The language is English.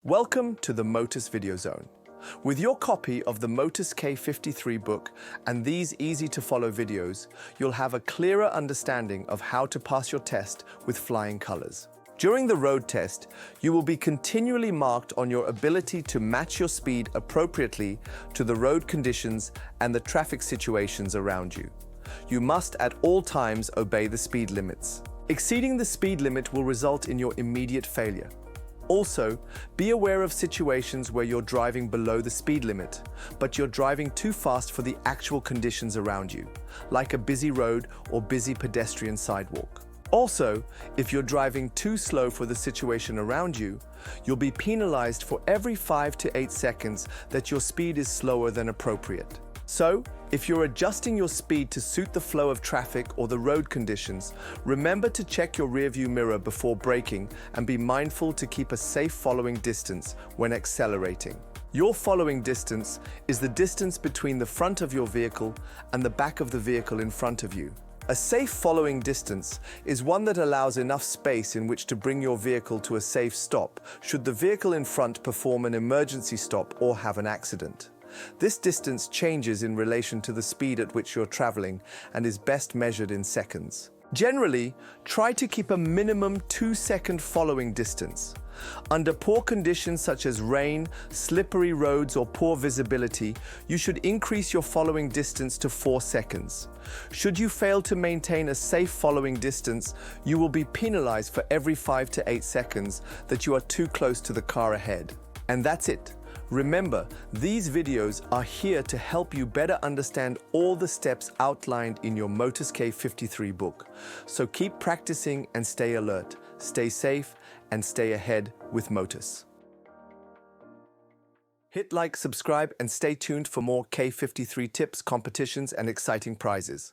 Welcome to the Motus Video Zone. With your copy of the Motus K53 book and these easy-to-follow videos, you'll have a clearer understanding of how to pass your test with flying colors. During the road test, you will be continually marked on your ability to match your speed appropriately to the road conditions and the traffic situations around you. You must at all times obey the speed limits. Exceeding the speed limit will result in your immediate failure. Also, be aware of situations where you're driving below the speed limit, but you're driving too fast for the actual conditions around you, like a busy road or busy pedestrian sidewalk. Also, if you're driving too slow for the situation around you, you'll be penalized for every 5 to 8 seconds that your speed is slower than appropriate. So, if you're adjusting your speed to suit the flow of traffic or the road conditions, remember to check your rearview mirror before braking and be mindful to keep a safe following distance when accelerating. Your following distance is the distance between the front of your vehicle and the back of the vehicle in front of you. A safe following distance is one that allows enough space in which to bring your vehicle to a safe stop should the vehicle in front perform an emergency stop or have an accident. This distance changes in relation to the speed at which you're traveling and is best measured in seconds. Generally, try to keep a minimum 2-second following distance. Under poor conditions such as rain, slippery roads, or poor visibility, you should increase your following distance to 4 seconds. Should you fail to maintain a safe following distance, you will be penalized for every 5 to 8 seconds that you are too close to the car ahead. And that's it. Remember, these videos are here to help you better understand all the steps outlined in your Motus K53 book. So keep practicing and stay alert, stay safe, and stay ahead with Motus. Hit like, subscribe, and stay tuned for more K53 tips, competitions, and exciting prizes.